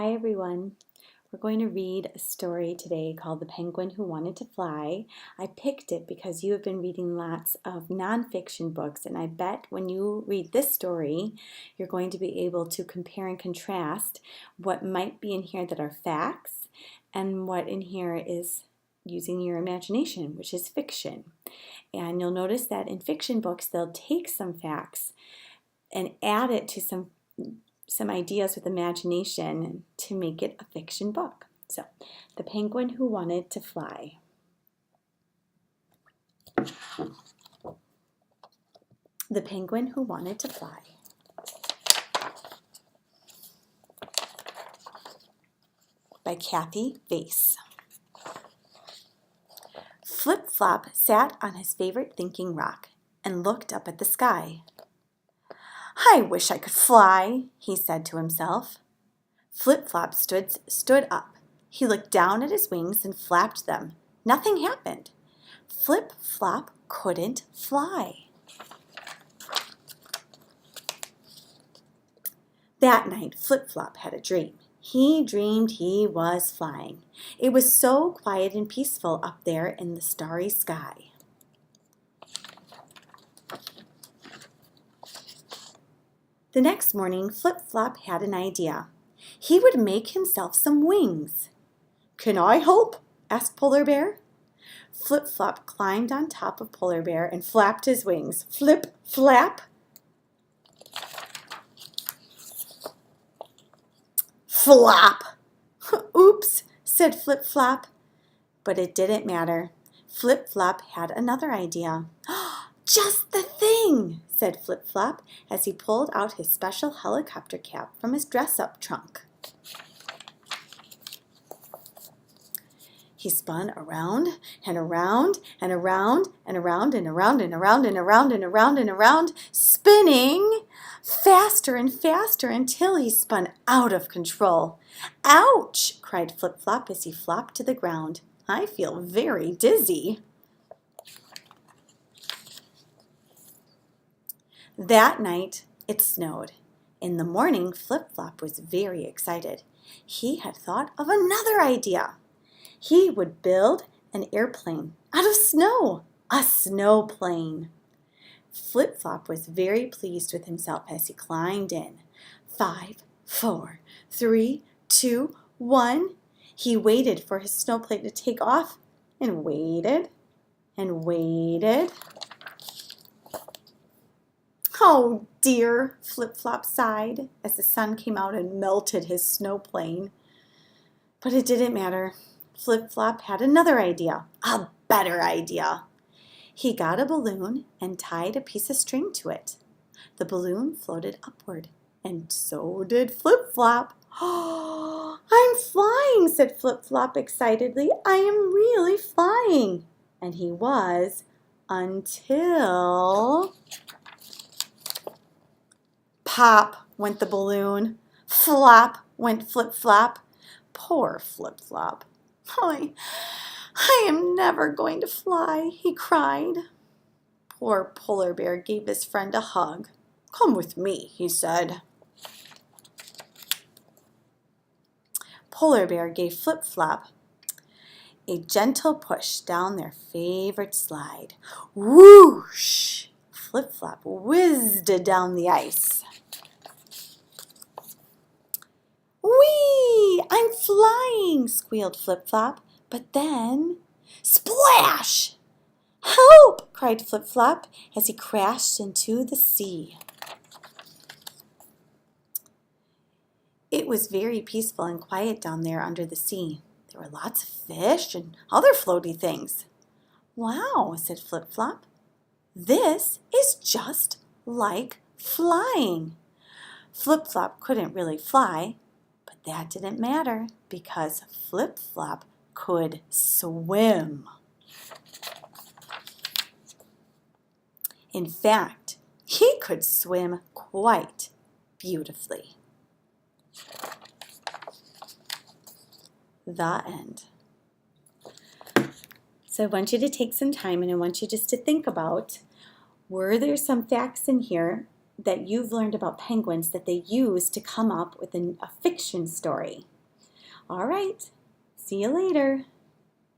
Hi everyone. We're going to read a story today called The Penguin Who Wanted to Fly. I picked it because you have been reading lots of nonfiction books, and I bet when you read this story, you're going to be able to compare and contrast what might be in here that are facts and what in here is using your imagination, which is fiction. And you'll notice that in fiction books, they'll take some facts and add it to some ideas with imagination to make it a fiction book. So, The Penguin Who Wanted to Fly. The Penguin Who Wanted to Fly. By Kathy Vase. Flip-Flop sat on his favorite thinking rock and looked up at the sky. "I wish I could fly," he said to himself. Flip-Flop stood up. He looked down at his wings and flapped them. Nothing happened. Flip-Flop couldn't fly. That night, Flip-Flop had a dream. He dreamed he was flying. It was so quiet and peaceful up there in the starry sky. The next morning, Flip-Flop had an idea. He would make himself some wings. "Can I help?" asked Polar Bear. Flip-Flop climbed on top of Polar Bear and flapped his wings. Flip, flap. Flop! "Oops," said Flip-Flop. But it didn't matter. Flip-Flop had another idea. "Just the thing," said Flip-Flop as he pulled out his special helicopter cap from his dress-up trunk. He spun around and around and around and around and around and around and around and around and around, spinning faster and faster until he spun out of control. "Ouch!" cried Flip-Flop as he flopped to the ground. "I feel very dizzy." That night, it snowed. In the morning, Flip-Flop was very excited. He had thought of another idea. He would build an airplane out of snow, a snowplane. Flip-Flop was very pleased with himself as he climbed in. 5, 4, 3, 2, 1. He waited for his snowplane to take off and waited and waited. "Oh dear," Flip-Flop sighed as the sun came out and melted his snowplane. But it didn't matter. Flip-Flop had another idea, a better idea. He got a balloon and tied a piece of string to it. The balloon floated upward, and so did Flip-Flop. "Oh, I'm flying," said Flip-Flop excitedly. "I am really flying." And he was, until... Pop went the balloon. Flop went Flip-Flop. Poor Flip-Flop. I am never going to fly," he cried. Poor Polar Bear gave his friend a hug. "Come with me," he said. Polar Bear gave Flip-Flop a gentle push down their favorite slide. Whoosh! Flip-Flop whizzed down the ice. "Whee! I'm flying!" squealed Flip-Flop. But then, splash! "Help!" cried Flip-Flop as he crashed into the sea. It was very peaceful and quiet down there under the sea. There were lots of fish and other floaty things. "Wow," said Flip-Flop. "This is just like flying." Flip-Flop couldn't really fly, but that didn't matter because Flip-Flop could swim. In fact, he could swim quite beautifully. The end. So I want you to take some time and I want you just to think about, were there some facts in here that you've learned about penguins that they use to come up with a fiction story. All right, see you later.